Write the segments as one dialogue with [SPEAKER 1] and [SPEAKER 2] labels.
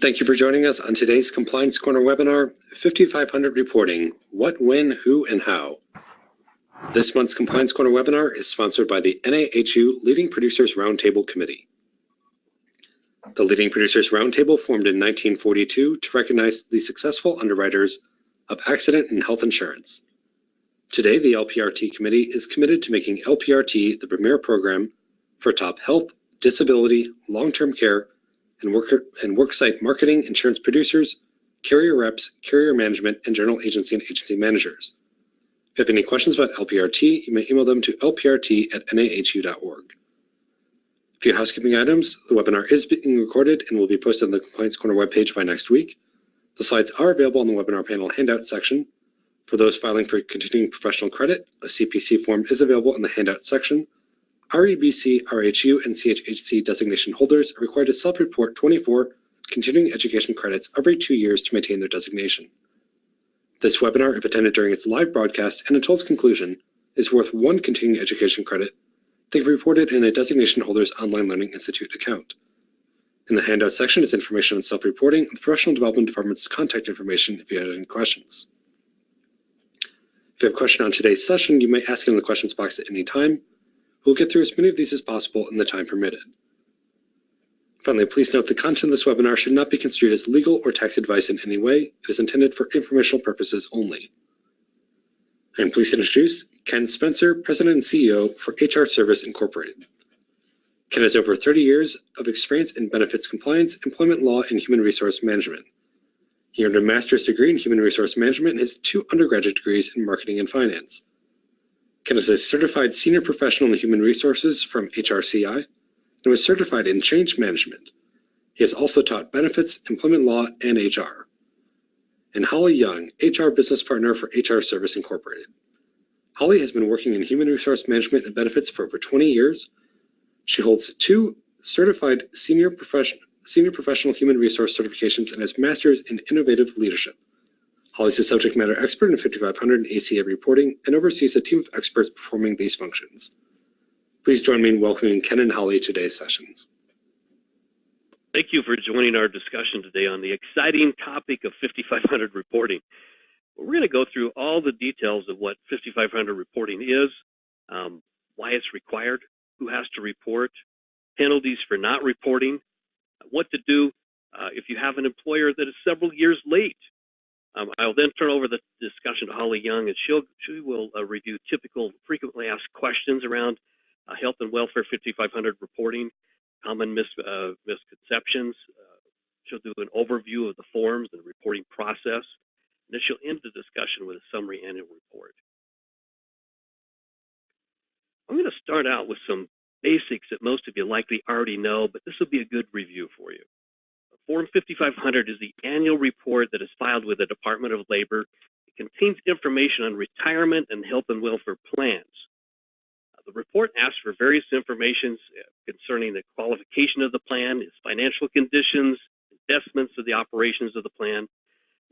[SPEAKER 1] Thank you for joining us on today's Compliance Corner webinar, 5500 Reporting, What, When, Who, and How. This month's Compliance Corner webinar is sponsored by the NAHU Leading Producers Roundtable Committee. The Leading Producers Roundtable formed in 1942 to recognize the successful underwriters of accident and health insurance. Today, the LPRT Committee is committed to making LPRT the premier program for top health, disability, long-term care, and worksite marketing, insurance producers, carrier reps, carrier management, and general agency and agency managers. If you have any questions about LPRT, you may email them to lprt@nahu.org. A few housekeeping items. The webinar is being recorded and will be posted on the Compliance Corner webpage by next week. The slides are available on the webinar panel handout section. For those filing for continuing professional credit, a CPC form is available in the handout section. REBC, RHU, and CHHC designation holders are required to self-report 24 continuing education credits every 2 years to maintain their designation. This webinar, if attended during its live broadcast and until its conclusion, is worth 1 continuing education credit that can be reported in a designation holder's Online Learning Institute account. In the handout section is information on self-reporting and the Professional Development Department's contact information if you have any questions. If you have a question on today's session, you may ask it in the questions box at any time. We'll get through as many of these as possible in the time permitted. Finally, please note the content of this webinar should not be construed as legal or tax advice in any way. It is intended for informational purposes only. I am pleased to introduce Ken Spencer, President and CEO for HR Service Incorporated. Ken has over 30 years of experience in benefits compliance, employment law, and human resource management. He earned a master's degree in human resource management and has 2 undergraduate degrees in marketing and finance. Ken is a certified senior professional in human resources from HRCI and was certified in change management. He has also taught benefits, employment law, and HR. And Holly Young, HR business partner for HR Service Incorporated. Holly has been working in human resource management and benefits for over 20 years. She holds 2 certified senior professional human resource certifications and has masters in innovative leadership. Holly is a subject matter expert in 5500 and ACA reporting and oversees a team of experts performing these functions. Please join me in welcoming Ken and Holly to today's sessions.
[SPEAKER 2] Thank you for joining our discussion today on the exciting topic of 5500 reporting. We're going to go through all the details of what 5500 reporting is, why it's required, who has to report, penalties for not reporting, what to do if you have an employer that is several years late. I'll then turn over the discussion to Holly Young, and she will review typical frequently asked questions around health and welfare 5500 reporting, common misconceptions. She'll do an overview of the forms and the reporting process, and then she'll end the discussion with a summary annual report. I'm going to start out with some basics that most of you likely already know, but this will be a good review for you. Form 5500 is the annual report that is filed with the Department of Labor. It contains information on retirement and health and welfare plans. The report asks for various information concerning the qualification of the plan, its financial conditions, investments of the operations of the plan.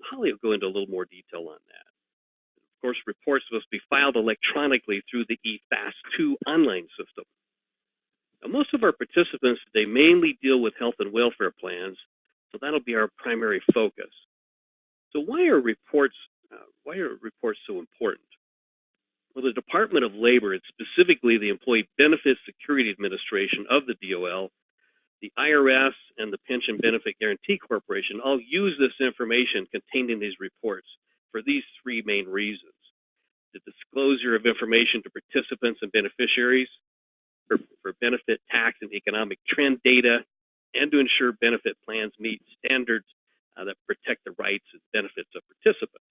[SPEAKER 2] Holly will go into a little more detail on that. Of course, reports must be filed electronically through the eFAST2 online system. Now, most of our participants today mainly deal with health and welfare plans, so that'll be our primary focus. So why are reports so important? Well, the Department of Labor, and specifically the Employee Benefits Security Administration of the DOL, the IRS, and the Pension Benefit Guaranty Corporation all use this information contained in these reports for these 3 main reasons: the disclosure of information to participants and beneficiaries, for benefit tax and economic trend data, and to ensure benefit plans meet standards that protect the rights and benefits of participants.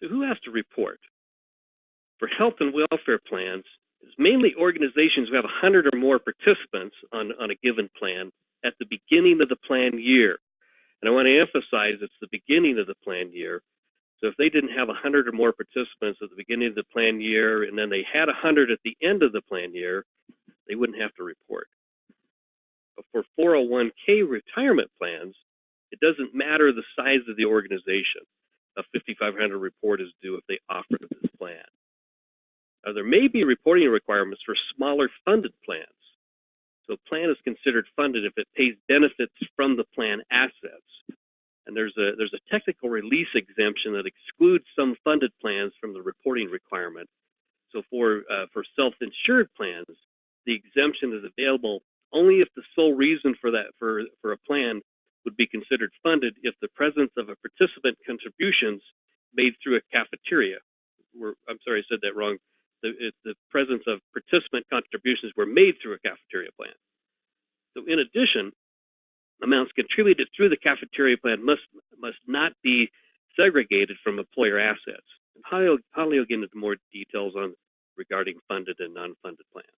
[SPEAKER 2] So who has to report? For health and welfare plans, it's mainly organizations who have 100 or more participants on a given plan at the beginning of the plan year. And I want to emphasize it's the beginning of the plan year. So if they didn't have 100 or more participants at the beginning of the plan year, and then they had 100 at the end of the plan year, they wouldn't have to report. But for 401k retirement plans, it doesn't matter the size of the organization. A 5500 report is due if they offer this plan. Now, there may be reporting requirements for smaller funded plans. So a plan is considered funded if it pays benefits from the plan assets. And there's a technical release exemption that excludes some funded plans from the reporting requirement. So for self-insured plans, the exemption is available only if the sole reason for a plan would be considered funded if the presence of a participant contributions made through a cafeteria. I'm sorry, I said that wrong. The presence of participant contributions were made through a cafeteria plan. So in addition, amounts contributed through the cafeteria plan must not be segregated from employer assets. And Holly will get into more details regarding funded and non-funded plans.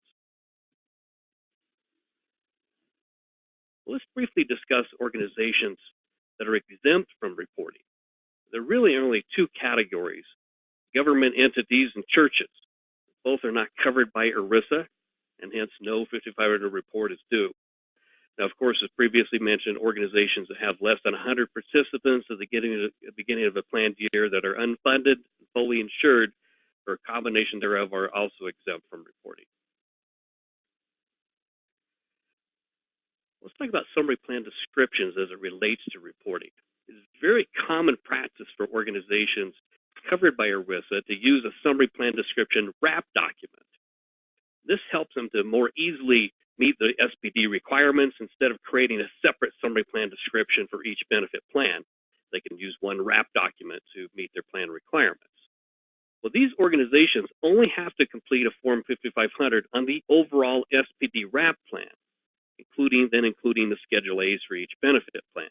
[SPEAKER 2] Let's briefly discuss organizations that are exempt from reporting. There are really only two categories: government entities and churches. Both are not covered by ERISA, and hence no 5500 report is due. Now, of course, as previously mentioned, organizations that have less than 100 participants at the beginning of a planned year that are unfunded, fully insured, or a combination thereof are also exempt from reporting. Let's talk about summary plan descriptions as it relates to reporting. It is very common practice for organizations covered by ERISA to use a summary plan description wrap document. This helps them to more easily meet the SPD requirements instead of creating a separate summary plan description for each benefit plan. They can use one wrap document to meet their plan requirements. Well, these organizations only have to complete a Form 5500 on the overall SPD wrap plan, including the Schedule A's for each benefit plan.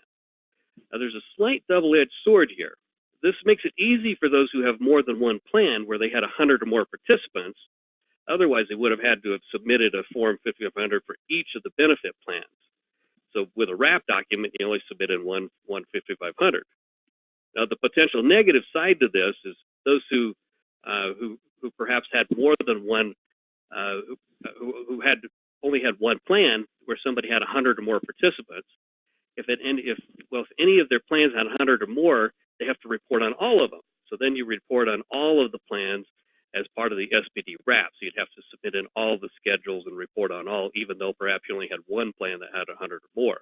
[SPEAKER 2] Now, there's a slight double-edged sword here. This makes it easy for those who have more than one plan where they had 100 or more participants. Otherwise, they would have had to have submitted a Form 5500 for each of the benefit plans. So with a wrap document, you only submit in one 5500. Now, the potential negative side to this is those who perhaps had more than one, who had only had one plan where somebody had 100 or more participants. If any of their plans had 100 or more, they have to report on all of them. So then you report on all of the plans as part of the SPD wrap. So you'd have to submit in all the schedules and report on all, even though perhaps you only had one plan that had 100 or more.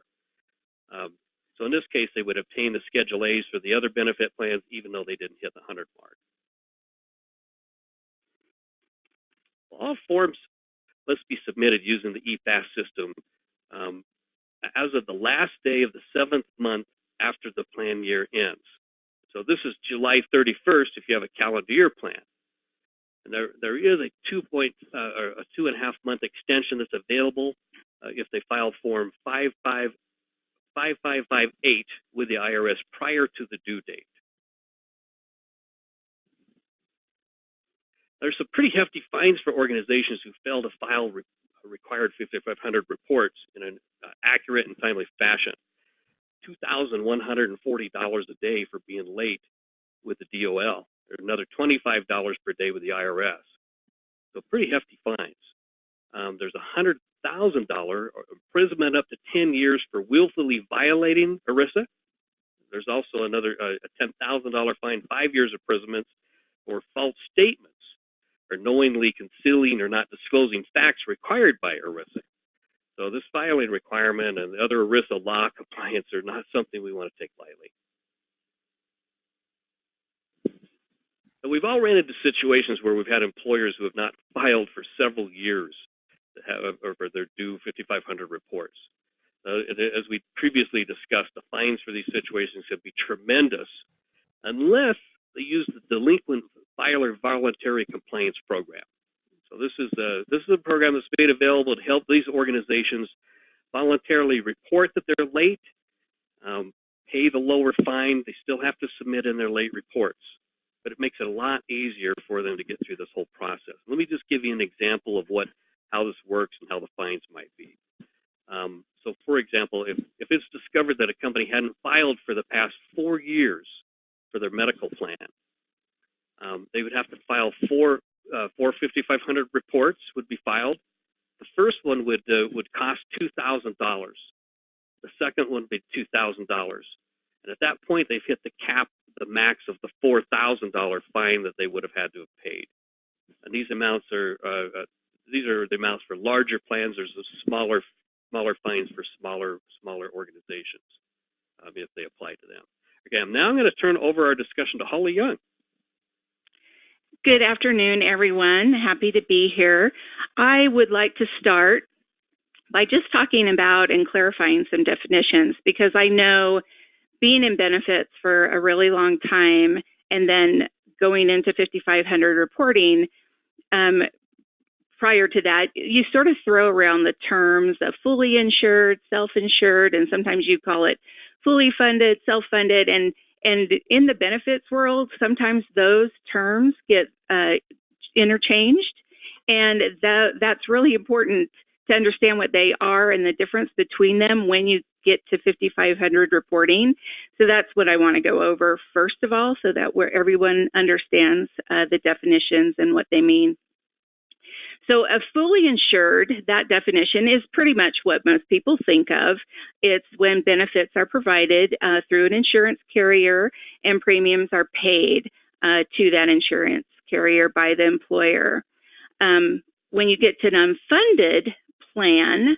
[SPEAKER 2] So in this case, they would obtain the Schedule A's for the other benefit plans, even though they didn't hit the 100 mark. All forms must be submitted using the EFAS system as of the last day of the 7th month after the plan year ends. So this is July 31st if you have a calendar year plan. And there is a 2.5 month extension that's available if they file Form 5558 with the IRS prior to the due date. There's some pretty hefty fines for organizations who fail to file required 5500 reports in an accurate and timely fashion. $2,140 a day for being late with the DOL, or another $25 per day with the IRS. So pretty hefty fines. There's a $100,000 imprisonment up to 10 years for willfully violating ERISA. There's also another a $10,000 fine, 5 years imprisonment for false statements or knowingly concealing or not disclosing facts required by ERISA. So this filing requirement and the other ERISA law compliance are not something we want to take lightly. So we've all ran into situations where we've had employers who have not filed for several years for their due 5500 reports. As we previously discussed, the fines for these situations could be tremendous unless they use the Delinquent Filer Voluntary Compliance Program. So this is a program that's made available to help these organizations voluntarily report that they're late, pay the lower fine. They still have to submit in their late reports, but it makes it a lot easier for them to get through this whole process. Let me just give you an example of how this works and how the fines might be. So for example, if it's discovered that a company hadn't filed for the past 4 years for their medical plan, they would have to file four 5500 reports would be filed. The first one would cost $2,000. The second one would be $2,000. And at that point, they've hit the max of the $4,000 fine that they would have had to have paid. And these amounts are the amounts for larger plans. There's a smaller smaller fines for smaller organizations if they apply to them. Okay, now I'm going to turn over our discussion to Holly Young.
[SPEAKER 3] Good afternoon, everyone. Happy to be here. I would like to start by just talking about and clarifying some definitions, because I know being in benefits for a really long time and then going into 5500 reporting, prior to that, you sort of throw around the terms of fully insured, self-insured, and sometimes you call it fully funded, self-funded, and in the benefits world, sometimes those terms get interchanged, and that's really important to understand what they are and the difference between them when you get to 5500 reporting. So that's what I want to go over first of all, so that everyone understands the definitions and what they mean. So a fully insured, that definition is pretty much what most people think of. It's when benefits are provided through an insurance carrier and premiums are paid to that insurance carrier by the employer. When you get to an unfunded plan,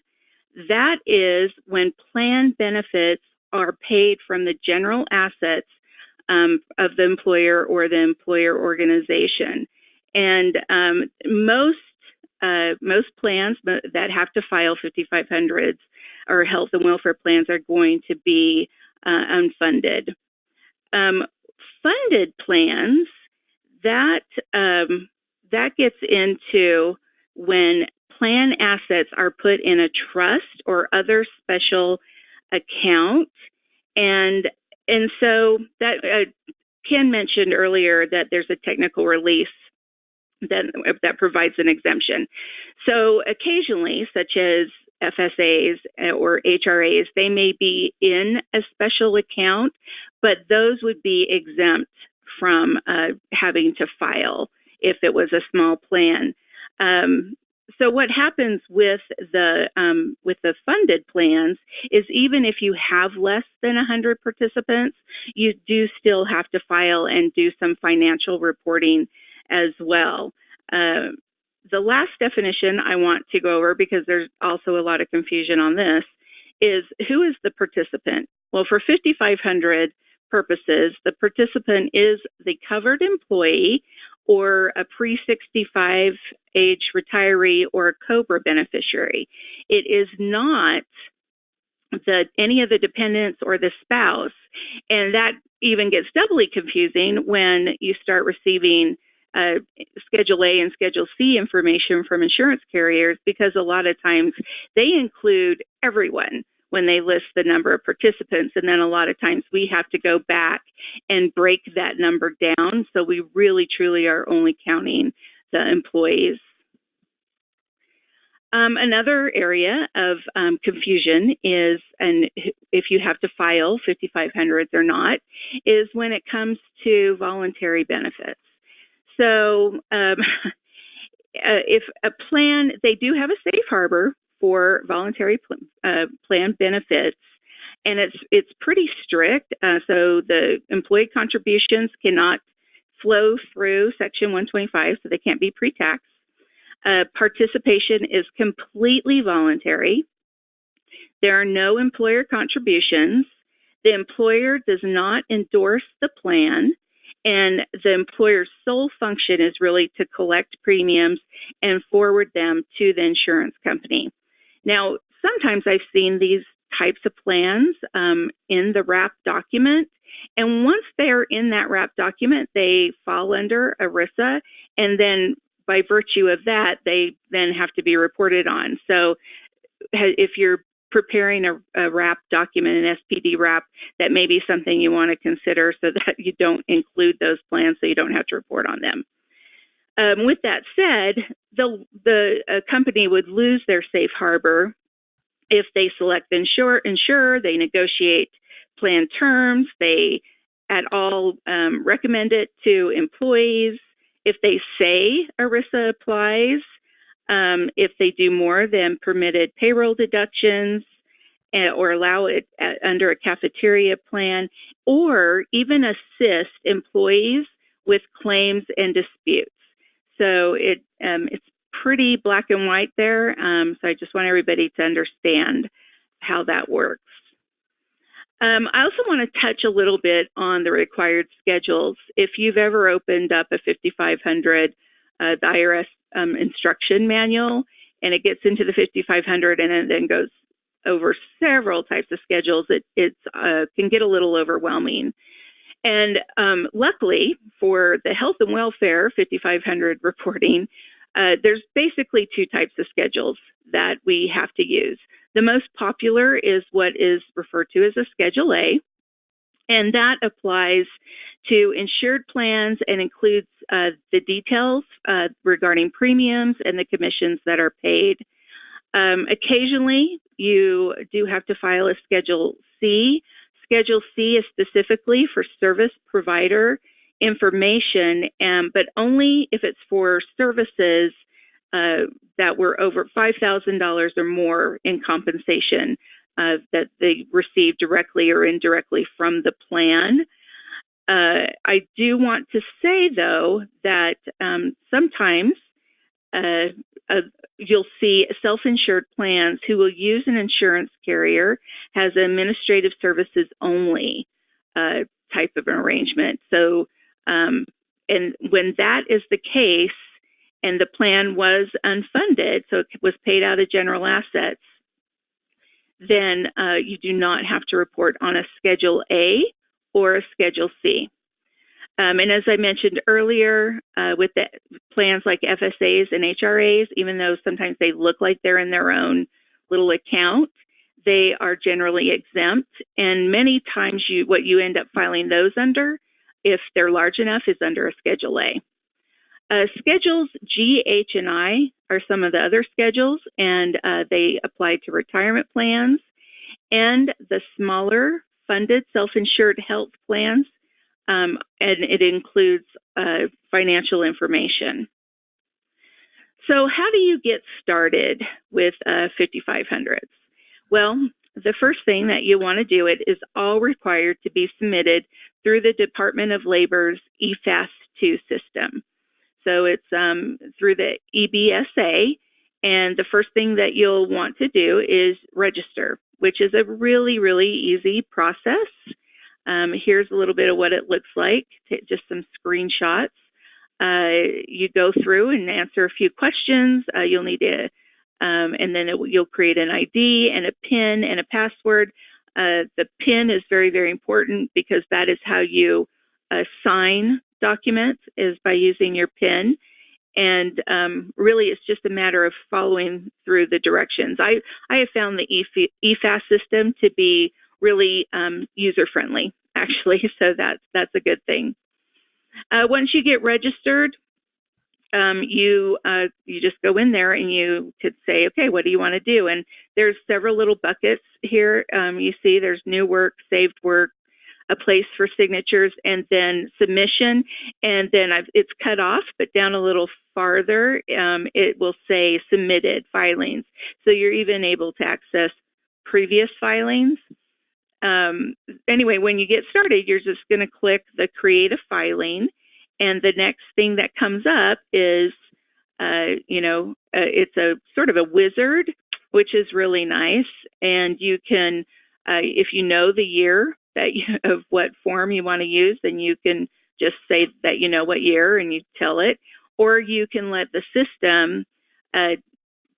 [SPEAKER 3] that is when plan benefits are paid from the general assets of the employer or the employer organization. And most plans that have to file 5500s or health and welfare plans are going to be unfunded. Funded plans, that gets into when plan assets are put in a trust or other special account, and so that Ken mentioned earlier that there's a technical release that provides an exemption. So occasionally, such as FSAs or HRAs, they may be in a special account, but those would be exempt from having to file if it was a small plan. So what happens with the funded plans is even if you have less than 100 participants, you do still have to file and do some financial reporting as well. The last definition I want to go over, because there's also a lot of confusion on this, is who is the participant? Well, for 5500 purposes, the participant is the covered employee or a pre-65 age retiree or a COBRA beneficiary. It is not any of the dependents or the spouse. And that even gets doubly confusing when you start receiving Schedule A and Schedule C information from insurance carriers, because a lot of times they include everyone when they list the number of participants. And then a lot of times we have to go back and break that number down. So we really, truly are only counting the employees. Another area of confusion is, and if you have to file 5500s or not, is when it comes to voluntary benefits. So if a plan, they do have a safe harbor for voluntary plan benefits, and it's pretty strict. So the employee contributions cannot flow through Section 125, so they can't be pre-tax. Participation is completely voluntary. There are no employer contributions. The employer does not endorse the plan, and the employer's sole function is really to collect premiums and forward them to the insurance company. Now, sometimes I've seen these types of plans in the wrap document, and once they're in that wrap document, they fall under ERISA, and then by virtue of that, they then have to be reported on. So if you're preparing a wrap document, an SPD wrap, that may be something you want to consider so that you don't include those plans so you don't have to report on them. With that said, the company would lose their safe harbor if they select insure, they negotiate plan terms, they at all recommend it to employees, if they say ERISA applies, if they do more than permitted payroll deductions, or allow it under a cafeteria plan, or even assist employees with claims and disputes. So it's pretty black and white there, so I just want everybody to understand how that works. I also want to touch a little bit on the required schedules. If you've ever opened up a 5500, the IRS instruction manual, and it gets into the 5500 and it then goes over several types of schedules, it can get a little overwhelming. And luckily for the health and welfare 5500 reporting, there's basically two types of schedules that we have to use. The most popular is what is referred to as a Schedule A, and that applies to insured plans and includes the details regarding premiums and the commissions that are paid. Occasionally, you do have to file a Schedule C. Schedule C is specifically for service provider information, but only if it's for services that were over $5,000 or more in compensation that they received directly or indirectly from the plan. I do want to say, though, that sometimes you'll see self-insured plans who will use an insurance carrier as administrative services only type of an arrangement. So, and when that is the case, and the plan was unfunded, so it was paid out of general assets, then you do not have to report on a Schedule A or a Schedule C. And as I mentioned earlier, with the plans like FSAs and HRAs, even though sometimes they look like they're in their own little account, they are generally exempt. And many times what you end up filing those under, if they're large enough, is under a Schedule A. Schedules G, H, and I are some of the other schedules, and they apply to retirement plans and the smaller funded self-insured health plans, and it includes financial information. So how do you get started with 5500s? Well, the first thing that you want to do, it is all required to be submitted through the Department of Labor's EFAS-2 system. So it's through the EBSA, and the first thing that you'll want to do is register, which is a really, really easy process. Here's a little bit of what it looks like, just some screenshots. You go through and answer a few questions. You'll need to, and then you'll create an ID and a PIN and a password. The PIN is very, very important because that is how you sign documents, is by using your PIN. And really, it's just a matter of following through the directions. I have found the EFAS system to be really user-friendly, actually, so that's a good thing. Once you get registered, you just go in there and you could say, okay, what do you want to do? And there's several little buckets here. You see there's new work, saved work, a place for signatures, and then submission. And then it's cut off, but down a little farther, it will say submitted filings. So you're even able to access previous filings. Anyway, when you get started, you're just going to click the create a filing. And the next thing that comes up is, it's a sort of a wizard, which is really nice. And you can, if you know the year of what form you want to use, then you can just say that you know what year and you tell it, or you can let the system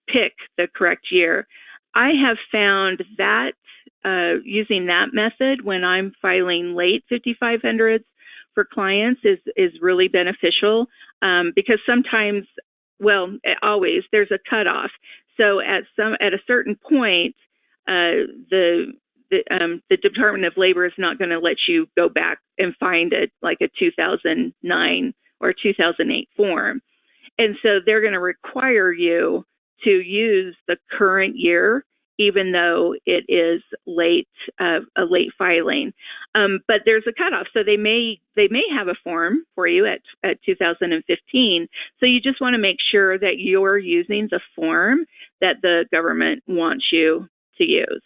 [SPEAKER 3] pick the correct year. I have found that using that method when I'm filing late 5500s for clients is really beneficial because sometimes, well, always there's a cutoff. So at a certain point, the Department of Labor is not going to let you go back and find like a 2009 or 2008 form. And so they're going to require you to use the current year, even though it is a late filing. But there's a cutoff. So they may have a form for you at 2015. So you just want to make sure that you're using the form that the government wants you to use.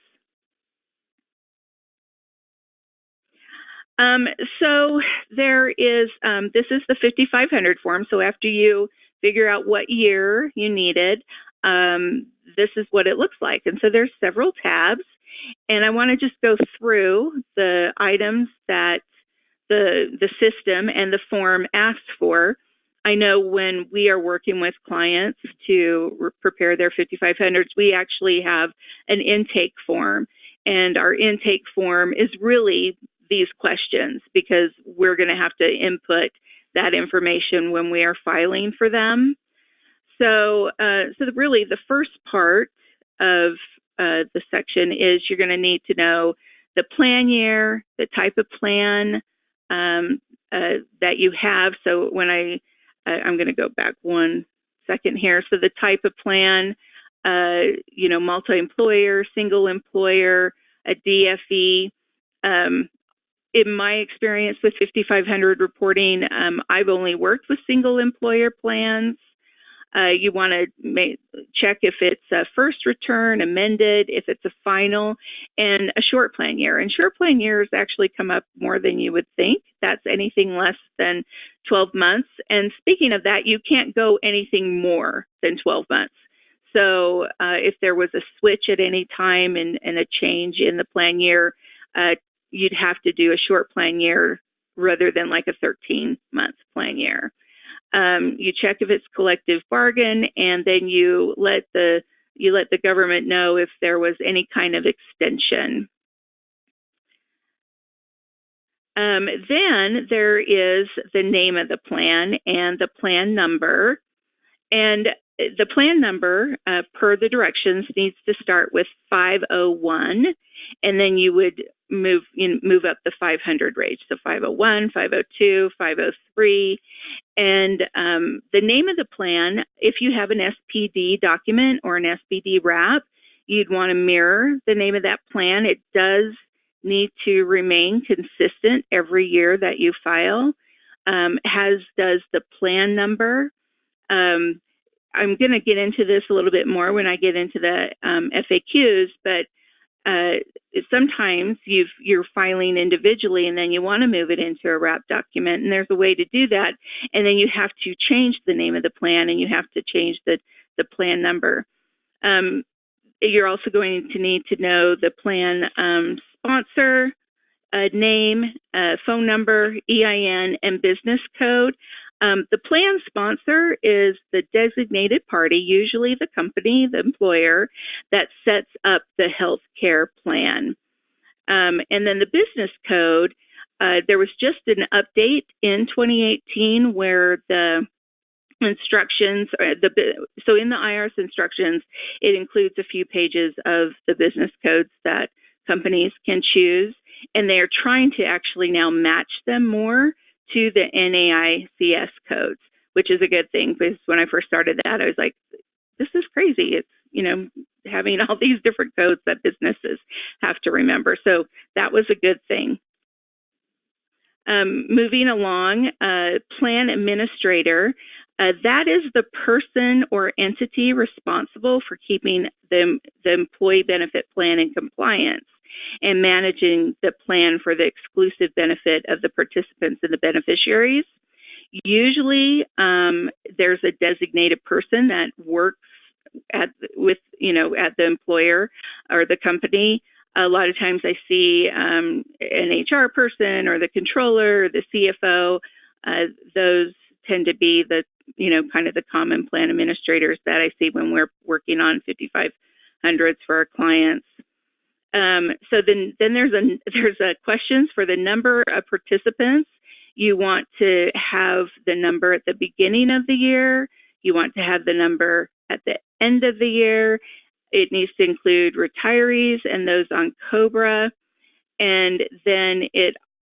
[SPEAKER 3] So there is, this is the 5500 form. So after you figure out what year you needed, this is what it looks like. And so there's several tabs, and I want to just go through the items that the system and the form asks for. I know when we are working with clients to prepare their 5500s, we actually have an intake form, and our intake form is really these questions because we're going to have to input that information when we are filing for them. So really the first part of the section is you're going to need to know the plan year, the type of plan that you have. So when I'm going to go back one second here. So the type of plan, multi-employer, single employer, a DFE. In my experience with 5500 reporting, I've only worked with single employer plans. You want to check if it's a first return, amended, if it's a final, and a short plan year. And short plan years actually come up more than you would think. That's anything less than 12 months. And speaking of that, you can't go anything more than 12 months. So if there was a switch at any time and a change in the plan year, you'd have to do a short plan year rather than like a 13-month plan year. You check if it's collective bargain, and then you let the government know if there was any kind of extension. Then there is the name of the plan and the plan number. And the plan number, per the directions, needs to start with 501, and then you would move up the 500 range. So 501, 502, 503. And the name of the plan, if you have an SPD document or an SPD wrap, you'd want to mirror the name of that plan. It does need to remain consistent every year that you file, as does the plan number. I'm going to get into this a little bit more when I get into the FAQs, but sometimes you're filing individually and then you want to move it into a wrap document, and there's a way to do that. And then you have to change the name of the plan, and you have to change the plan number. You're also going to need to know the plan sponsor, name, phone number, EIN, and business code. The plan sponsor is the designated party, usually the company, the employer, that sets up the health care plan. And then the business code, there was just an update in 2018 where the instructions, so in the IRS instructions, it includes a few pages of the business codes that companies can choose, and they're trying to actually now match them more to the NAICS codes, which is a good thing, because when I first started that, I was like, this is crazy. It's, having all these different codes that businesses have to remember. So that was a good thing. Moving along, plan administrator, that is the person or entity responsible for keeping the employee benefit plan in compliance and managing the plan for the exclusive benefit of the participants and the beneficiaries. Usually, there's a designated person that works at the employer or the company. A lot of times I see an HR person or the controller or the CFO. Those tend to be the, kind of the common plan administrators that I see when we're working on 5500s for our clients. So then there's a questions for the number of participants. You want to have the number at the beginning of the year. You want to have the number at the end of the year. It needs to include retirees and those on COBRA. And then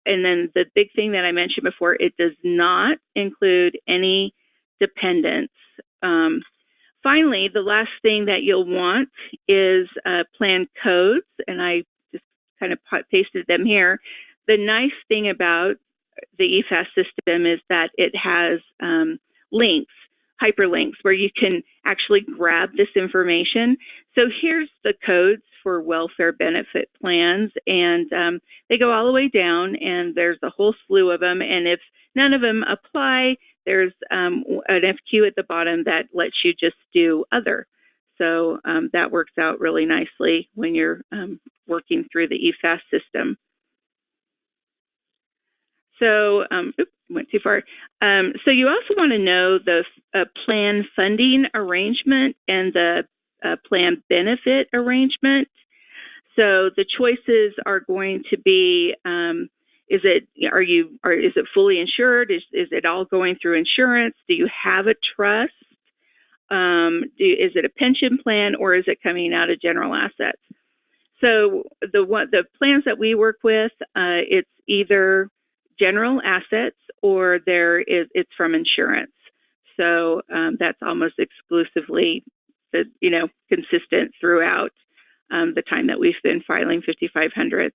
[SPEAKER 3] the big thing that I mentioned before, it does not include any dependents. Finally, the last thing that you'll want is plan codes, and I just kind of pasted them here. The nice thing about the EFAS system is that it has links, hyperlinks, where you can actually grab this information. So here's the codes for welfare benefit plans, and they go all the way down, and there's a whole slew of them, and if none of them apply, there's an FQ at the bottom that lets you just do other. So that works out really nicely when you're working through the EFAS system. So, oops, went too far. So you also want to know the plan funding arrangement and the plan benefit arrangement. So the choices are going to be: is it fully insured? Is it all going through insurance? Do you have a trust? Is it a pension plan, or is it coming out of general assets? So the plans that we work with, it's either general assets or it's from insurance. So that's almost exclusively consistent throughout the time that we've been filing 5500s.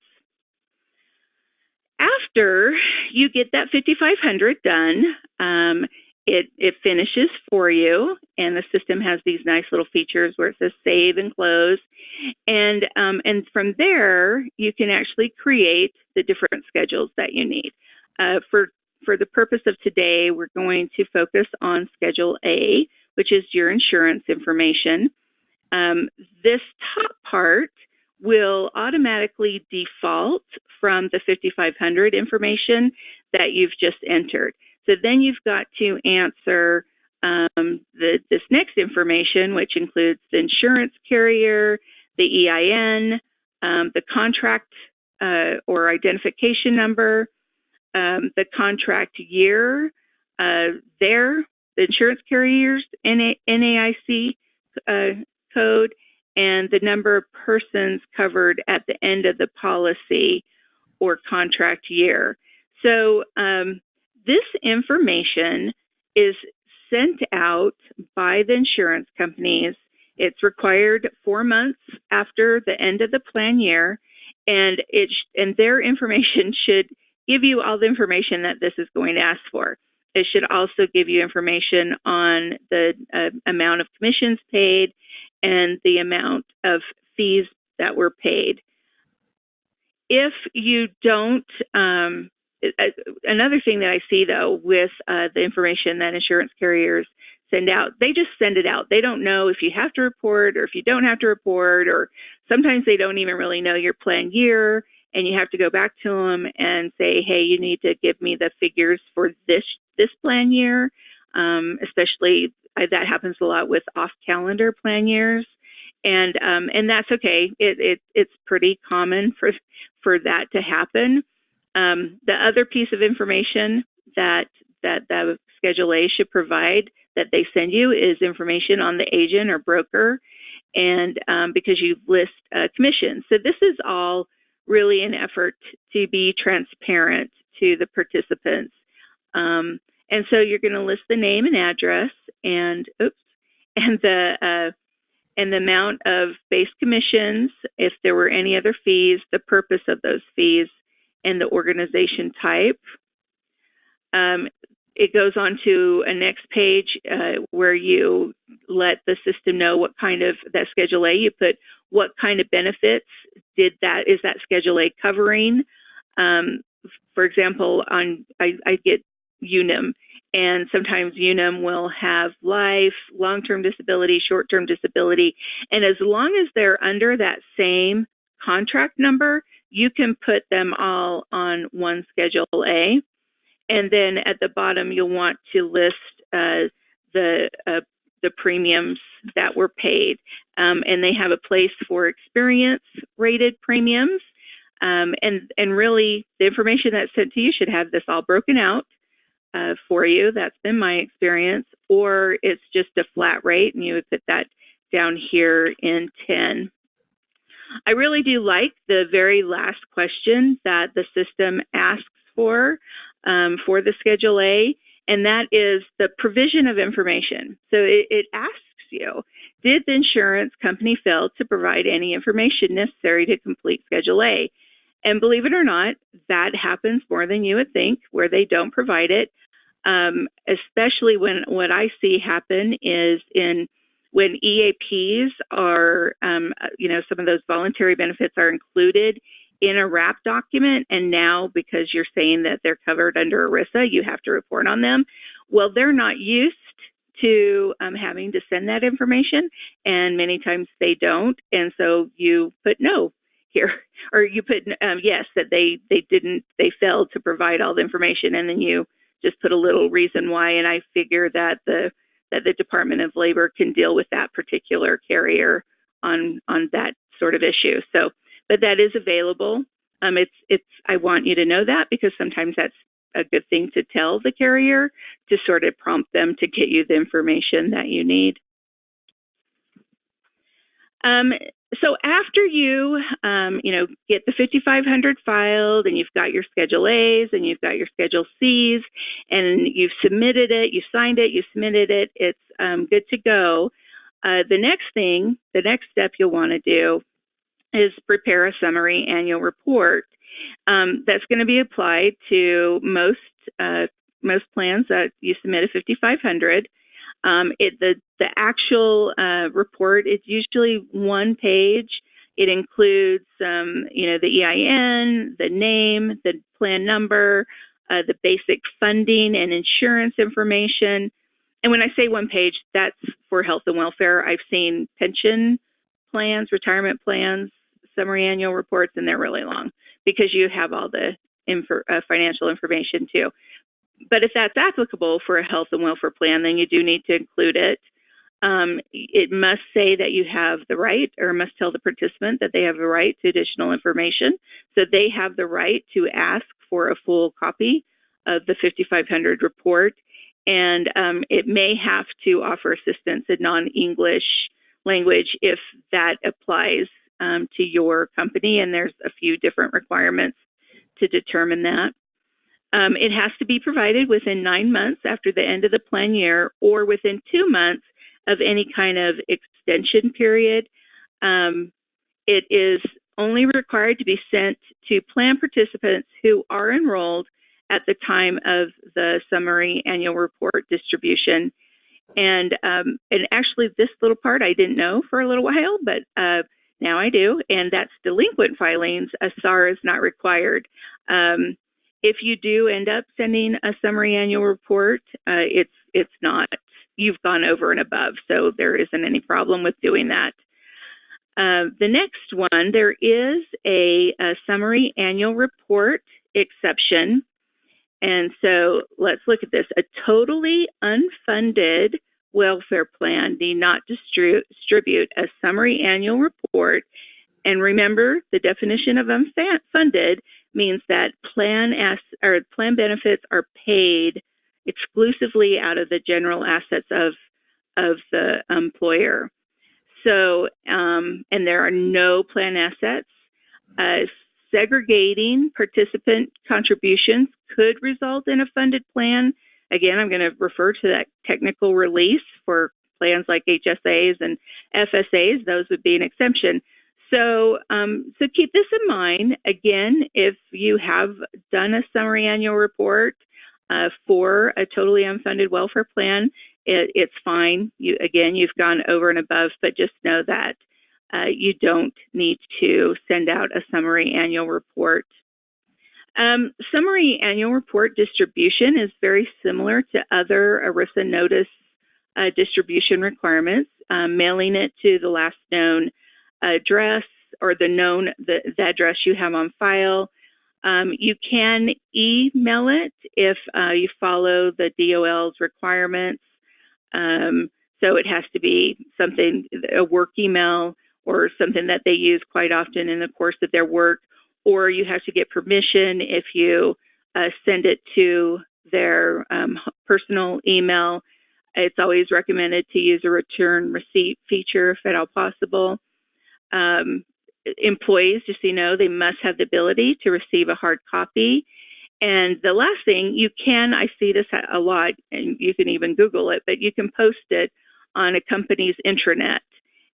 [SPEAKER 3] After you get that 5500 done, it finishes for you, and the system has these nice little features where it says save and close, and from there you can actually create the different schedules that you need. For the purpose of today, we're going to focus on Schedule A, which is your insurance information. This top part will automatically default from the 5500 information that you've just entered. So then you've got to answer this next information, which includes the insurance carrier, the EIN, the contract or identification number, the contract year, the insurance carrier's NAIC code, and the number of persons covered at the end of the policy or contract year. So this information is sent out by the insurance companies. It's required 4 months after the end of the plan year, and their information should give you all the information that this is going to ask for. It should also give you information on the amount of commissions paid and the amount of fees that were paid. If you don't, another thing that I see though with the information that insurance carriers send out, they just send it out. They don't know if you have to report or if you don't have to report, or sometimes they don't even really know your plan year, and you have to go back to them and say, hey, you need to give me the figures for this plan year. Especially that happens a lot with off-calendar plan years, and that's okay. It's pretty common for that to happen. The other piece of information that the Schedule A should provide that they send you is information on the agent or broker, and because you list commissions. So this is all really an effort to be transparent to the participants. And so you're going to list the name and address, and the amount of base commissions, if there were any other fees, the purpose of those fees, and the organization type. It goes on to a next page where you let the system know what kind of, that Schedule A, you put what kind of benefits is that Schedule A covering. For example, I get UNUM, and sometimes UNUM will have life, long-term disability, short-term disability, and as long as they're under that same contract number, you can put them all on one Schedule A. And then at the bottom, you'll want to list the premiums that were paid, and they have a place for experience-rated premiums. And really, the information that's sent to you should have this all broken out for you. That's been my experience. Or it's just a flat rate, and you would put that down here in 10. I really do like the very last question that the system asks for the Schedule A, and that is the provision of information. So it asks you, did the insurance company fail to provide any information necessary to complete Schedule A? And believe it or not, that happens more than you would think, where they don't provide it, especially when what I see happen is when EAPs are, some of those voluntary benefits are included in a wrap document, and now because you're saying that they're covered under ERISA, you have to report on them. Well, they're not used to having to send that information, and many times they don't, and so you put no here, or you put yes, that they failed to provide all the information, and then you just put a little reason why, and I figure that the Department of Labor can deal with that particular carrier on that sort of issue. So, but that is available. I want you to know that, because sometimes that's a good thing to tell the carrier to sort of prompt them to get you the information that you need. So after you, get the 5500 filed, and you've got your Schedule A's and you've got your Schedule C's, and you've submitted it, you signed it, you submitted it, it's good to go. The next step you'll want to do is prepare a summary annual report. That's going to be applied to most plans that you submit a 5500. The actual report is usually one page. It includes, the EIN, the name, the plan number, the basic funding and insurance information. And when I say one page, that's for health and welfare. I've seen pension plans, retirement plans, summary annual reports, and they're really long because you have all the financial information too. But if that's applicable for a health and welfare plan, then you do need to include it. It must say that you have the right, or must tell the participant that they have the right to additional information. So they have the right to ask for a full copy of the 5500 report. And it may have to offer assistance in non-English language if that applies to your company. And there's a few different requirements to determine that. It has to be provided within 9 months after the end of the plan year, or within 2 months of any kind of extension period. It is only required to be sent to plan participants who are enrolled at the time of the summary annual report distribution. And actually, this little part I didn't know for a little while, but now I do, and that's delinquent filings. A SAR is not required. If you do end up sending a summary annual report, it's not, you've gone over and above, so there isn't any problem with doing that. The next one, there is a summary annual report exception. And so let's look at this. A totally unfunded welfare plan need not distribute a summary annual report. And remember, the definition of unfunded means that plan benefits are paid exclusively out of the general assets of the employer. So, and there are no plan assets. Segregating participant contributions could result in a funded plan. Again, I'm going to refer to that technical release for plans like HSAs and FSAs. Those would be an exemption. So, so keep this in mind. Again, if you have done a summary annual report for a totally unfunded welfare plan, it's fine. You've gone over and above, but just know that you don't need to send out a summary annual report. Summary annual report distribution is very similar to other ERISA notice distribution requirements, mailing it to the last known address, or the address you have on file. You can email it if you follow the DOL's requirements. So it has to be something, a work email, or something that they use quite often in the course of their work, or you have to get permission if you send it to their personal email. It's always recommended to use a return receipt feature if at all possible. Employees, just so you know, they must have the ability to receive a hard copy. And the last thing, I see this a lot, and you can even Google it, but you can post it on a company's intranet.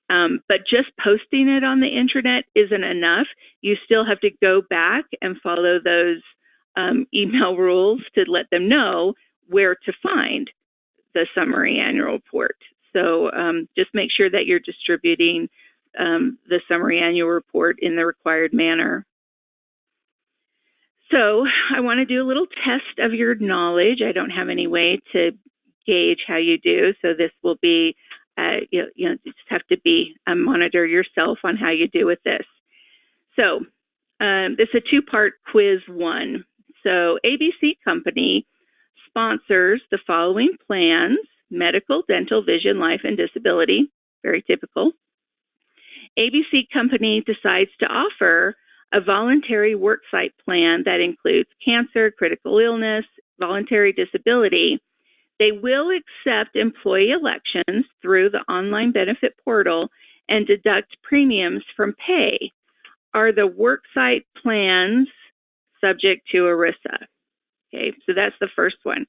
[SPEAKER 3] But just posting it on the intranet isn't enough. You still have to go back and follow those email rules to let them know where to find the summary annual report. So just make sure that you're distributing the summary annual report in the required manner. So I want to do a little test of your knowledge. I don't have any way to gauge how you do, so this will be, you just have to be monitor yourself on how you do with this. So this is a two-part quiz one. So ABC Company sponsors the following plans: medical, dental, vision, life, and disability. Very typical. ABC Company decides to offer a voluntary worksite plan that includes cancer, critical illness, voluntary disability. They will accept employee elections through the online benefit portal and deduct premiums from pay. Are the worksite plans subject to ERISA? Okay, so that's the first one.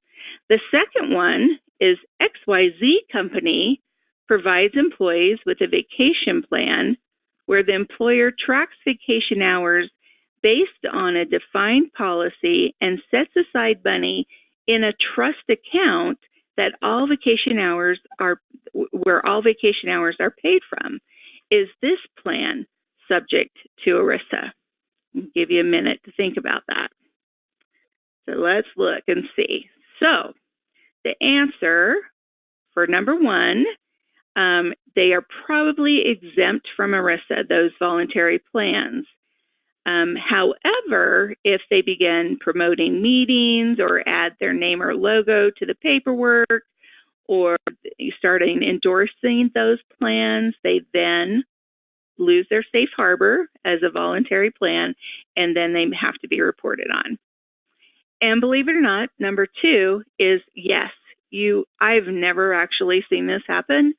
[SPEAKER 3] The second one is XYZ Company provides employees with a vacation plan where the employer tracks vacation hours based on a defined policy and sets aside money in a trust account that all vacation hours are, where all vacation hours are paid from. Is this plan subject to ERISA? I'll give you a minute to think about that. So let's look and see. So the answer for number one, they are probably exempt from ERISA, those voluntary plans. However, if they begin promoting meetings or add their name or logo to the paperwork, or starting endorsing those plans, they then lose their safe harbor as a voluntary plan, and then they have to be reported on. And believe it or not, number two is yes, I've never actually seen this happen,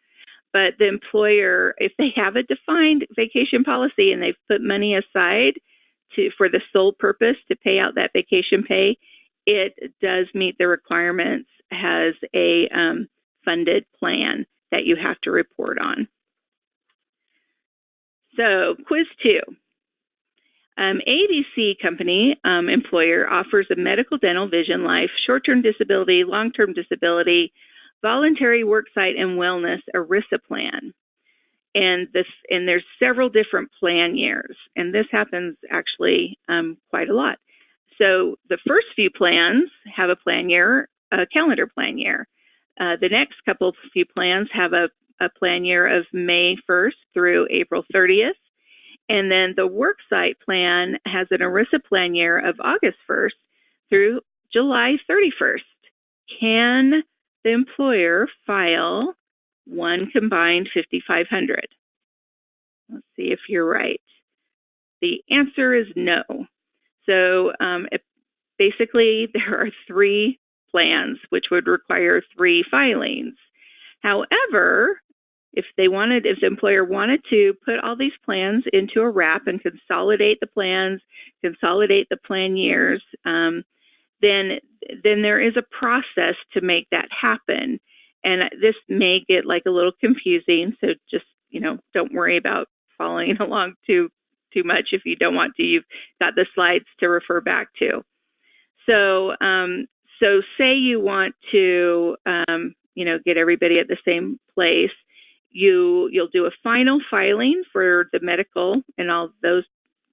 [SPEAKER 3] but the employer, if they have a defined vacation policy and they've put money aside for the sole purpose to pay out that vacation pay, it does meet the requirements as a funded plan that you have to report on. So quiz two. ABC Company employer offers a medical, dental, vision, life, short-term disability, long-term disability, voluntary worksite, and wellness ERISA plan. And there's several different plan years, and this happens actually quite a lot. So the first few plans have a plan year, a calendar plan year. The next few plans have a plan year of May 1st through April 30th. And then the worksite plan has an ERISA plan year of August 1st through July 31st. Can the employer file one combined 5,500? Let's see if you're right. The answer is no. So basically, there are three plans, which would require three filings. However, if the employer wanted to put all these plans into a wrap and consolidate the plans, consolidate the plan years, then there is a process to make that happen. And this may get like a little confusing, so just, don't worry about following along too much if you don't want to. You've got the slides to refer back to. So say you want to, get everybody at the same place. You'll do a final filing for the medical and all those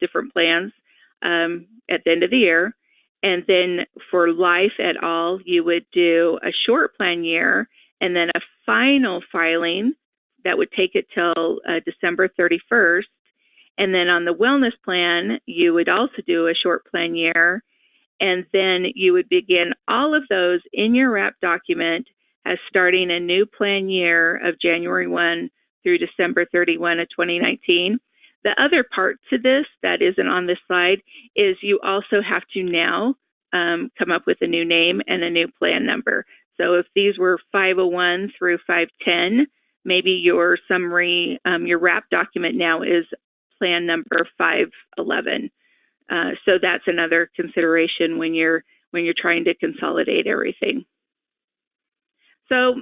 [SPEAKER 3] different plans at the end of the year. And then for life et al., you would do a short plan year and then a final filing that would take it till December 31st. And then on the wellness plan, you would also do a short plan year. And then you would begin all of those in your wrap document as starting a new plan year of January 1 through December 31 of 2019. The other part to this that isn't on this slide is you also have to now come up with a new name and a new plan number. So if these were 501 through 510, maybe your summary, your wrap document now is plan number 511. So that's another consideration when you're trying to consolidate everything. So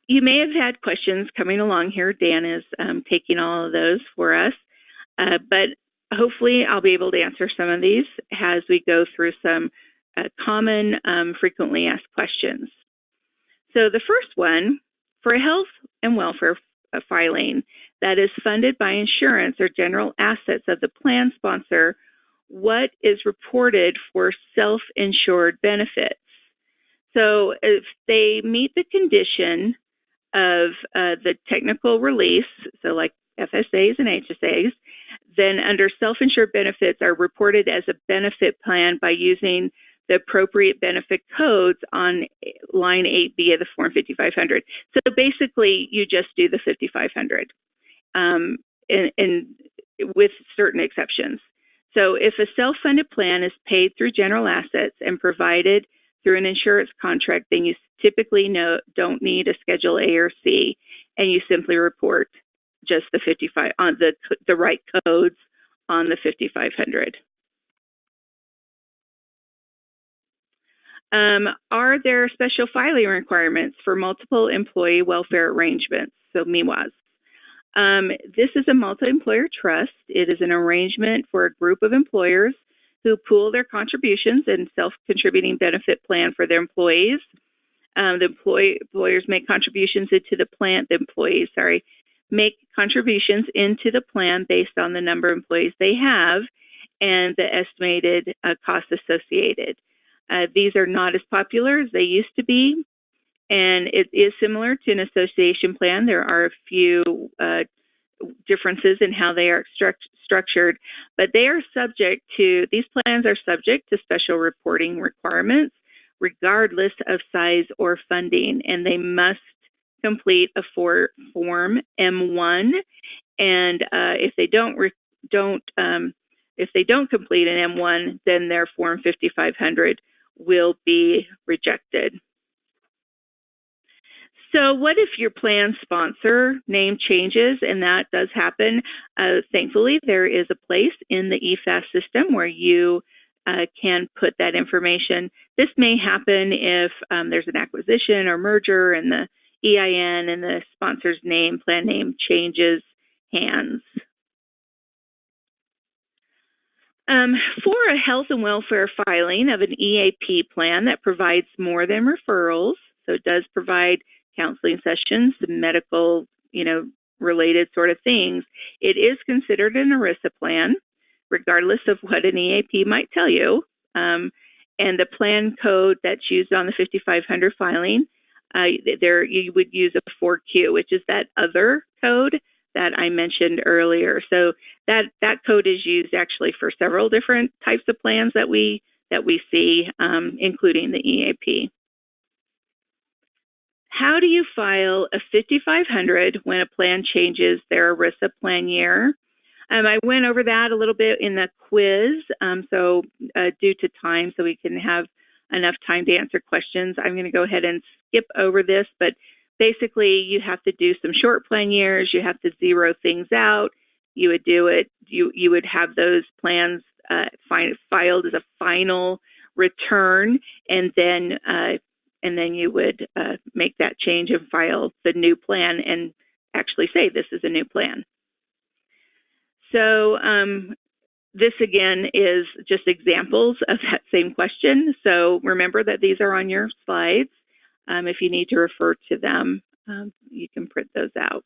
[SPEAKER 3] you may have had questions coming along here. Dan is taking all of those for us, but hopefully I'll be able to answer some of these as we go through some common frequently asked questions. So the first one, for a health and welfare filing that is funded by insurance or general assets of the plan sponsor, what is reported for self-insured benefits. So if they meet the condition of the technical release, so like FSAs and HSAs, then under self-insured benefits are reported as a benefit plan by using the appropriate benefit codes on line 8B of the Form 5500. So basically, you just do the 5500 and with certain exceptions. So if a self-funded plan is paid through general assets and provided through an insurance contract, then you typically don't need a Schedule A or C, and you simply report just the 55 on the right codes on the 5500. Are there special filing requirements for multiple employee welfare arrangements, so MIWAs? This is a multi-employer trust. It is an arrangement for a group of employers who pool their contributions and self-contributing benefit plan for their employees. The employers make contributions into the plan. The employees, make contributions into the plan based on the number of employees they have and the estimated costs associated. These are not as popular as they used to be, and it is similar to an association plan. There are a few differences in how they are structured, but they are these plans are subject to special reporting requirements regardless of size or funding, and they must complete a Form M1, and if they don't complete an M1, then their Form 5500 will be rejected. So what if your plan sponsor name changes, and that does happen? Thankfully, there is a place in the EFAS system where you can put that information. This may happen if there's an acquisition or merger and the EIN and the sponsor's name, plan name changes hands. For a health and welfare filing of an EAP plan that provides more than referrals, so it does provide counseling sessions, medical, related sort of things, it is considered an ERISA plan, regardless of what an EAP might tell you. And the plan code that's used on the 5500 filing, you would use a 4Q, which is that other code that I mentioned earlier. So that code is used actually for several different types of plans that we see, including the EAP. How do you file a 5500 when a plan changes their ERISA plan year? I went over that a little bit in the quiz, so due to time, so we can have enough time to answer questions, I'm going to go ahead and skip over this, but basically you have to do some short plan years, you have to zero things out, you would do it, you would have those plans filed as a final return, and then you would make that change and file the new plan and actually say this is a new plan. So this again is just examples of that same question. So remember that these are on your slides. If you need to refer to them, you can print those out.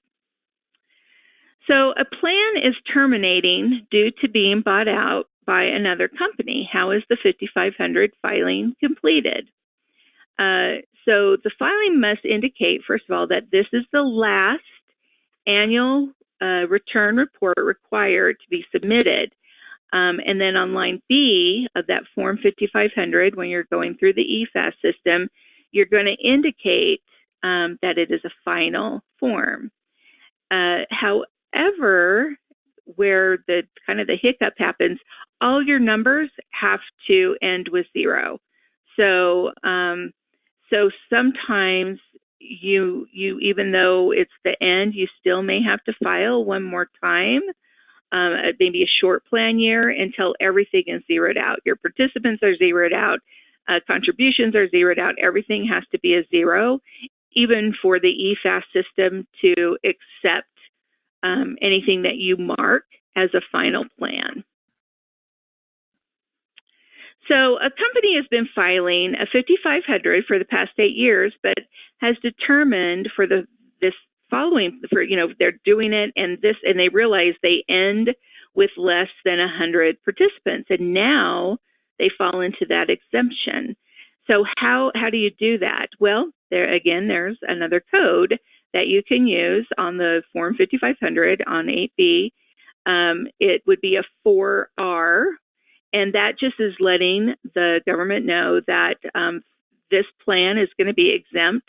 [SPEAKER 3] So a plan is terminating due to being bought out by another company. How is the 5500 filing completed? So the filing must indicate, first of all, that this is the last annual return report required to be submitted. And then on line B of that Form 5500, when you're going through the EFAS system, you're going to indicate that it is a final form. However, where the hiccup happens, all your numbers have to end with 0. So sometimes you even though it's the end, you still may have to file one more time, maybe a short plan year, until everything is zeroed out. Your participants are zeroed out, contributions are zeroed out, everything has to be a 0, even for the EFAS system to accept anything that you mark as a final plan. So a company has been filing a 5500 for the past 8 years, but has determined for they're doing it, and they realize they end with less than 100 participants. And now they fall into that exemption. So how do you do that? Well, there's another code that you can use on the Form 5500 on 8B. It would be a 4R, and that just is letting the government know that this plan is going to be exempt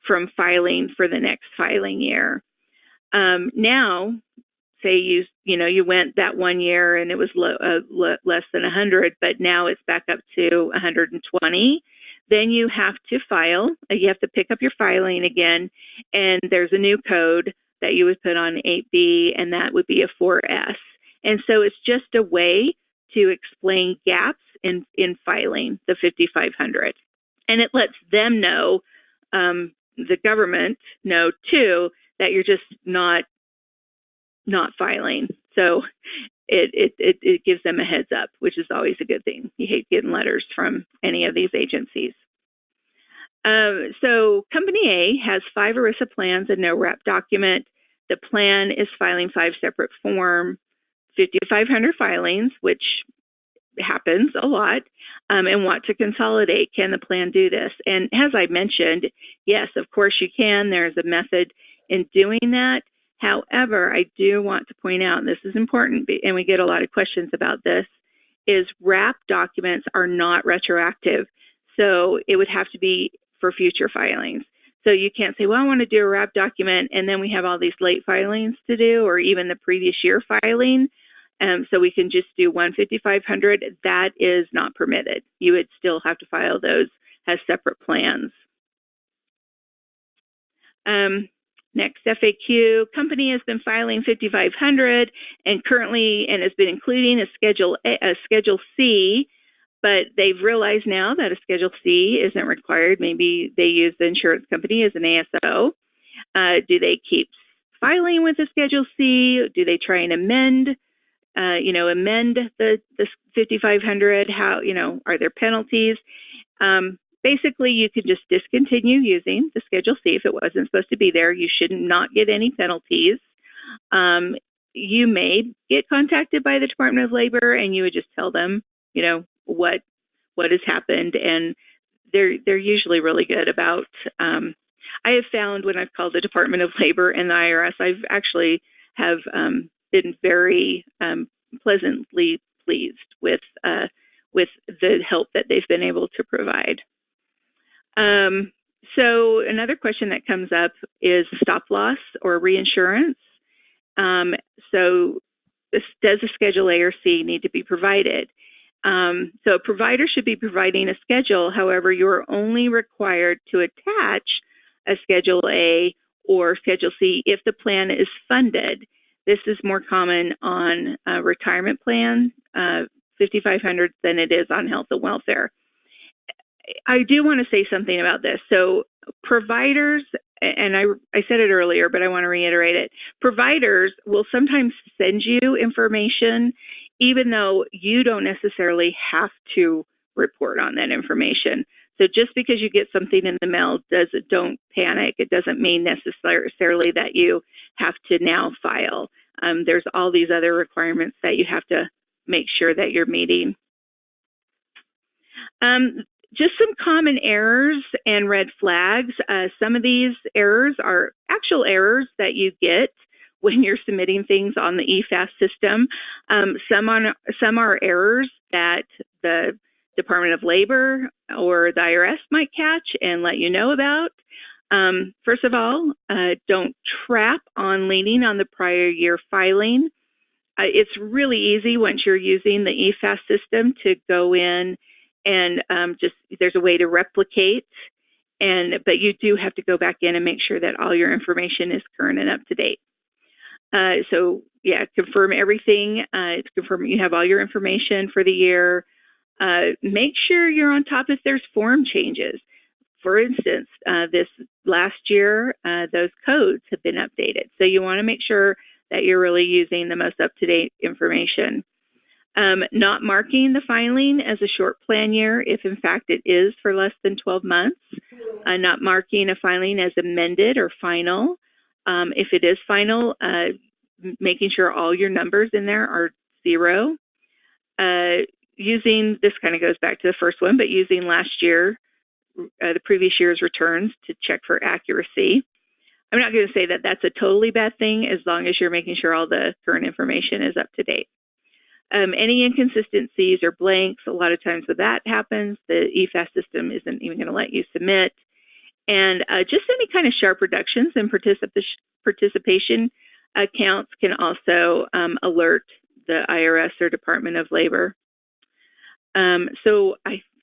[SPEAKER 3] from filing for the next filing year. Now, say you went that 1 year and it was less than 100, but now it's back up to 120. Then you have to file. You have to pick up your filing again, and there's a new code that you would put on 8B, and that would be a 4S. And so it's just a way to explain gaps in filing the 5500. And it lets them know, the government know too, that you're just not filing. So it gives them a heads up, which is always a good thing. You hate getting letters from any of these agencies. So Company A has 5 ERISA plans and no wrap document. The plan is filing 5 separate form, 5,500 filings, which happens a lot, and want to consolidate. Can the plan do this? And as I mentioned, yes, of course you can. There's a method in doing that. However, I do want to point out, and this is important, and we get a lot of questions about this, is wrap documents are not retroactive. So it would have to be for future filings. So you can't say, well, I want to do a wrap document, and then we have all these late filings to do, or even the previous year filing. So we can just do 15500. That is not permitted. You would still have to file those as separate plans. Next FAQ, company has been filing 5500 and has been including a Schedule C, but they've realized now that a Schedule C isn't required. Maybe they use the insurance company as an ASO. Do they keep filing with a Schedule C? Do they try and amend the 5500? How, are there penalties? Basically, you could just discontinue using the Schedule C if it wasn't supposed to be there. You should not get any penalties. You may get contacted by the Department of Labor, and you would just tell them, what has happened, and they're usually really good about. I have found when I've called the Department of Labor and the IRS, I've actually have been very pleasantly pleased with the help that they've been able to provide. So another question that comes up is stop loss or reinsurance. So does a Schedule A or C need to be provided? So a provider should be providing a schedule. However, you're only required to attach a Schedule A or Schedule C if the plan is funded. This is more common on retirement plan, 5500, than it is on health and welfare. I do want to say something about this. So providers, and I said it earlier, but I want to reiterate it. Providers will sometimes send you information, even though you don't necessarily have to report on that information. So just because you get something in the mail, don't panic. It doesn't mean necessarily that you have to now file. There's all these other requirements that you have to make sure that you're meeting. Just some common errors and red flags. Some of these errors are actual errors that you get when you're submitting things on the EFAS system. Some are errors that the Department of Labor or the IRS might catch and let you know about. First of all, don't trap on leaning on the prior year filing. It's really easy once you're using the EFAS system to go in and there's a way to replicate, but you do have to go back in and make sure that all your information is current and up to date. So yeah, confirm everything. Confirm you have all your information for the year. Make sure you're on top if there's form changes. For instance, this last year, those codes have been updated. So you want to make sure that you're really using the most up-to-date information. Not marking the filing as a short plan year if in fact it is for less than 12 months. Not marking a filing as amended or final. If it is final, making sure all your numbers in there are 0. Using, this kind of goes back to the first one, but using last year, the previous year's returns to check for accuracy. I'm not going to say that that's a totally bad thing as long as you're making sure all the current information is up to date. Any inconsistencies or blanks, a lot of times when that happens, the EFAS system isn't even going to let you submit. And just any kind of sharp reductions in participation counts can also alert the IRS or Department of Labor.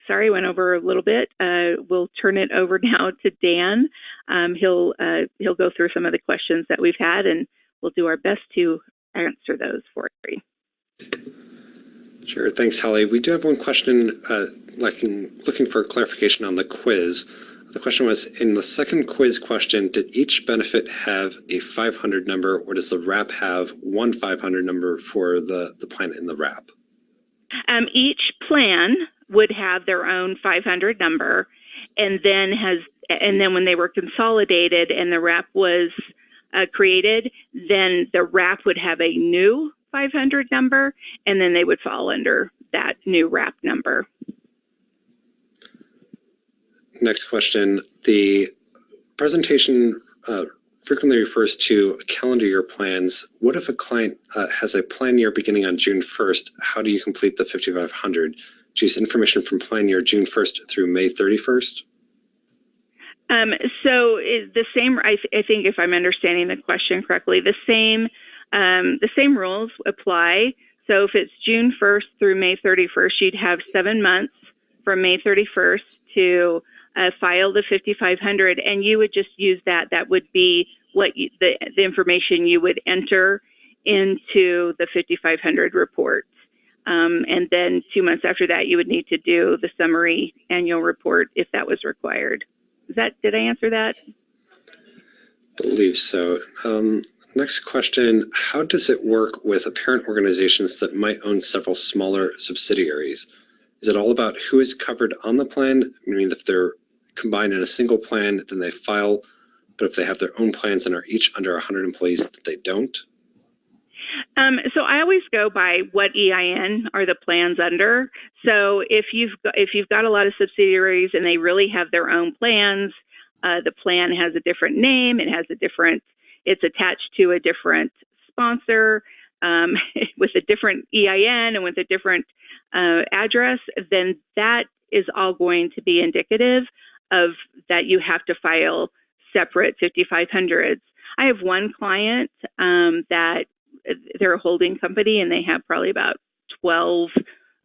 [SPEAKER 3] Sorry, I went over a little bit. We'll turn it over now to Dan. He'll go through some of the questions that we've had, and we'll do our best to answer those for you.
[SPEAKER 1] Sure, thanks, Holly. We do have one question looking for clarification on the quiz. The question was, in the second quiz question, did each benefit have a 500 number, or does the wrap have one 500 number for the plan in the wrap?
[SPEAKER 3] Each plan would have their own 500 number, and then when they were consolidated and the wrap was created, then the wrap would have a new 500 number, and then they would fall under that new wrap number.
[SPEAKER 1] Next question. The presentation frequently refers to calendar year plans. What if a client has a plan year beginning on June 1st? How do you complete the 5,500? Choose information from plan year June 1st through May 31st?
[SPEAKER 3] So the same, I think if I'm understanding the question correctly, the same rules apply. So if it's June 1st through May 31st, you'd have 7 months from May 31st to file the 5,500, and you would just use that. That would be what the information you would enter into the 5,500 report. And then 2 months after that, you would need to do the summary annual report if that was required. Did I answer that?
[SPEAKER 1] I believe so. Next question, how does it work with parent organizations that might own several smaller subsidiaries? Is it all about who is covered on the plan? I mean, if they're combined in a single plan, then they file, but if they have their own plans and are each under 100 employees, they don't?
[SPEAKER 3] So I always go by what EIN are the plans under. So if you've got a lot of subsidiaries and they really have their own plans, the plan has a different name, it's attached to a different sponsor with a different EIN and with a different address, then that is all going to be indicative of that you have to file separate 5,500s. I have one client that they're a holding company and they have probably about 12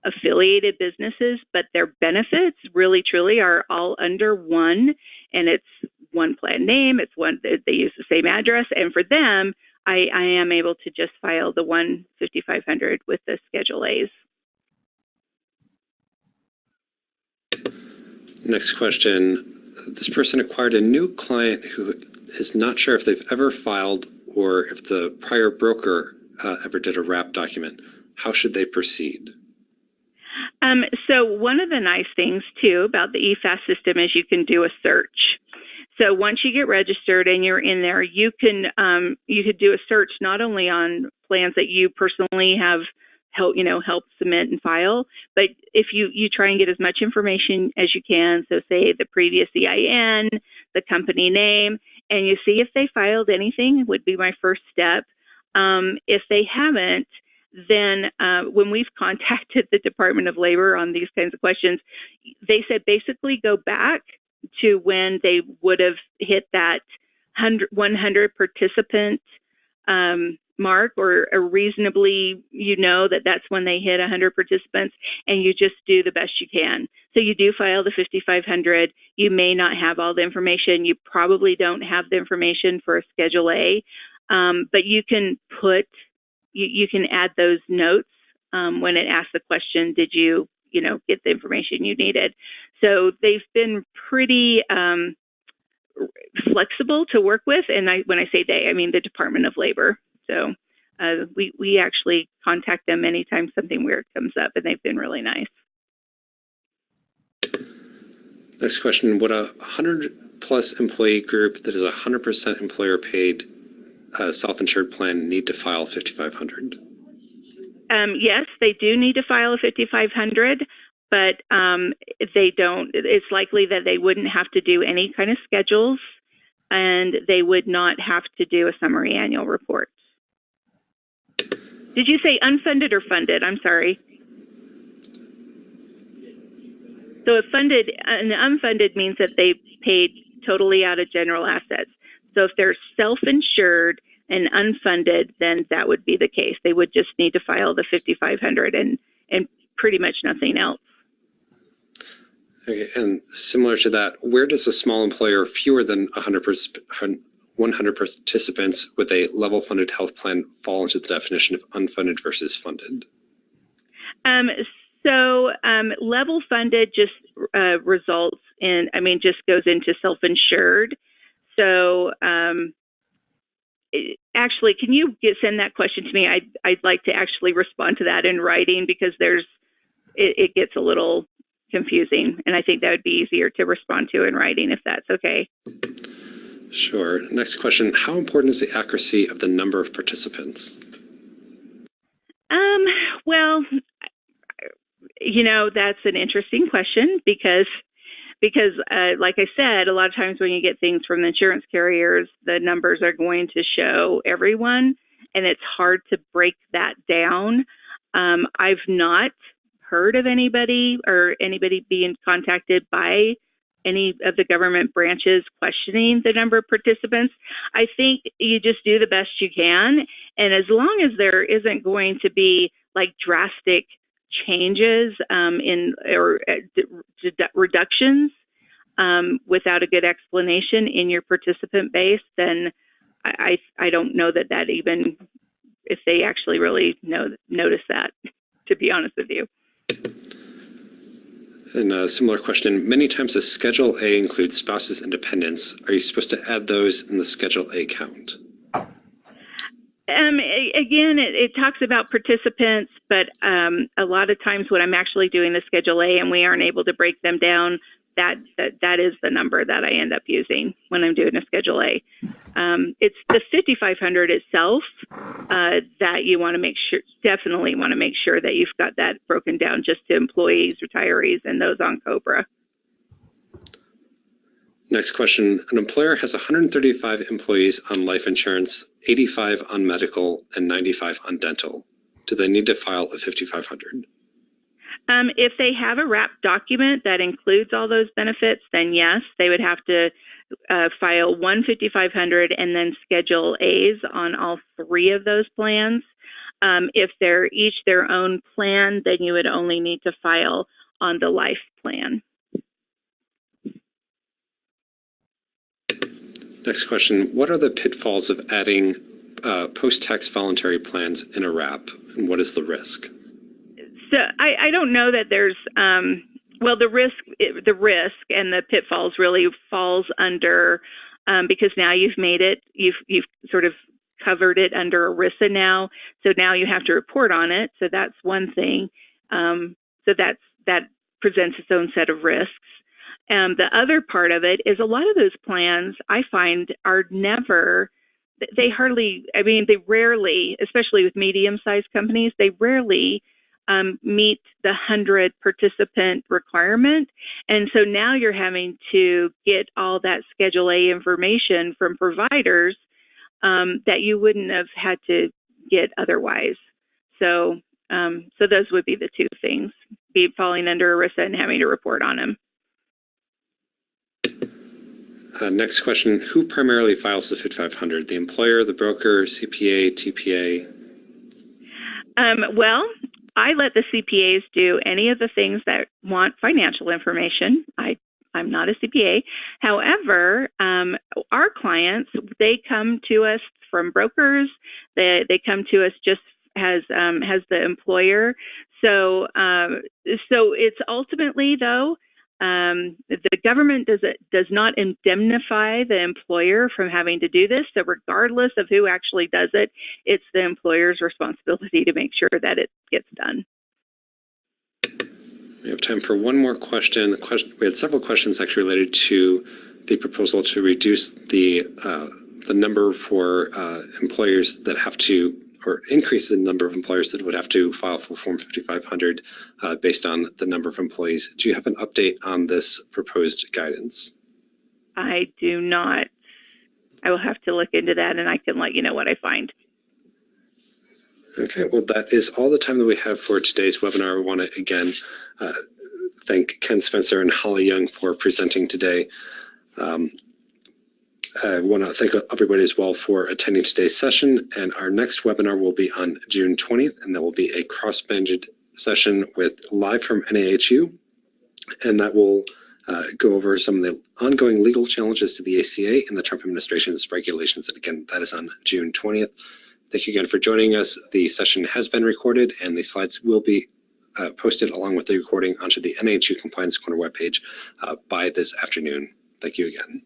[SPEAKER 3] affiliated businesses, but their benefits really truly are all under one, and it's one plan name, they use the same address, and for them, I am able to just file the one 5,500 with the Schedule A's.
[SPEAKER 1] Next question. This person acquired a new client who is not sure if they've ever filed or if the prior broker ever did a wrap document. How should they proceed?
[SPEAKER 3] So one of the nice things, too, about the EFAS system is you can do a search. So once you get registered and you're in there, you could do a search not only on plans that you personally have helped submit and file, but if you try and get as much information as you can, so say the previous EIN, the company name, and you see if they filed anything would be my first step. If they haven't, then when we've contacted the Department of Labor on these kinds of questions, they said basically go back to when they would have hit that 100 participant mark, or reasonably, that's when they hit 100 participants, and you just do the best you can. So you do file the 5,500. You may not have all the information. You probably don't have the information for a Schedule A, but you can you can add those notes when it asks the question, did you get the information you needed? So they've been pretty flexible to work with, and when I say they, I mean the Department of Labor. So we actually contact them anytime something weird comes up, and they've been really nice.
[SPEAKER 1] Next question, would a 100+ employee group that is 100% employer paid self-insured plan need to file 5,500?
[SPEAKER 3] Yes, they do need to file a 5500, but they don't. It's likely that they wouldn't have to do any kind of schedules, and they would not have to do a summary annual report. Did you say unfunded or funded? I'm sorry. So if funded and unfunded means that they paid totally out of general assets. So if they're self-insured and unfunded, then that would be the case. They would just need to file the 5500 and pretty much nothing else.
[SPEAKER 1] Okay, and similar to that, where does a small employer fewer than 100 participants with a level funded health plan fall into the definition of unfunded versus funded?
[SPEAKER 3] So level funded just results in, just goes into self-insured. So actually, can you send that question to me? I'd like to actually respond to that in writing, because it gets a little confusing, and I think that would be easier to respond to in writing, if that's okay.
[SPEAKER 1] Sure. Next question. How important is the accuracy of the number of participants?
[SPEAKER 3] Well, that's an interesting question, because like I said, a lot of times when you get things from the insurance carriers, the numbers are going to show everyone, and it's hard to break that down. I've not heard of anybody being contacted by any of the government branches questioning the number of participants. I think you just do the best you can, and as long as there isn't going to be like drastic changes or reductions without a good explanation in your participant base, then I don't know that even if they actually really notice that, to be honest with you.
[SPEAKER 1] And a similar question, many times the Schedule A includes spouses and dependents. Are you supposed to add those in the Schedule A count?
[SPEAKER 3] Again, it talks about participants, but a lot of times when I'm actually doing the Schedule A and we aren't able to break them down, that is the number that I end up using when I'm doing a Schedule A. It's the 5500 itself that you want to definitely want to make sure that you've got that broken down just to employees, retirees, and those on COBRA.
[SPEAKER 1] Next question. An employer has 135 employees on life insurance, 85 on medical, and 95 on dental. Do they need to file a 5500?
[SPEAKER 3] If they have a wrap document that includes all those benefits, then yes, they would have to file one 5500 and then Schedule A's on all three of those plans. If they're each their own plan, then you would only need to file on the life plan.
[SPEAKER 1] Next question. What are the pitfalls of adding post-tax voluntary plans in a wrap, and what is the risk?
[SPEAKER 3] So I don't know that there's, the risk and the pitfalls really falls under, because now you've sort of covered it under ERISA now. So now you have to report on it. So that's one thing. So that presents its own set of risks. The other part of it is a lot of those plans I find are they rarely, especially with medium-sized companies, they rarely meet the 100 participant requirement. And so now you're having to get all that Schedule A information from providers that you wouldn't have had to get otherwise. So those would be the two things, be falling under ERISA and having to report on them.
[SPEAKER 1] Next question, who primarily files the 5500? The employer, the broker, CPA, TPA?
[SPEAKER 3] Well, I let the CPAs do any of the things that want financial information. I'm not a CPA. However, our clients, they come to us from brokers. They come to us just as the employer. So it's ultimately, though, the government does not indemnify the employer from having to do this. So regardless of who actually does it, it's the employer's responsibility to make sure that it gets done.
[SPEAKER 1] We have time for one more question. We had several questions actually related to the proposal to reduce the number for employers that have to, or increase the number of employers that would have to file for Form 5500 based on the number of employees. Do you have an update on this proposed guidance?
[SPEAKER 3] I do not. I will have to look into that, and I can let you know what I find.
[SPEAKER 1] Okay, well, that is all the time that we have for today's webinar. I want to again thank Ken Spencer and Holly Young for presenting today. I want to thank everybody as well for attending today's session, and our next webinar will be on June 20th, and that will be a cross-banded session with live from NAHU, and that will go over some of the ongoing legal challenges to the ACA and the Trump administration's regulations. And again, that is on June 20th. Thank you again for joining us. The session has been recorded, and the slides will be posted along with the recording onto the NAHU Compliance Corner webpage by this afternoon. Thank you again.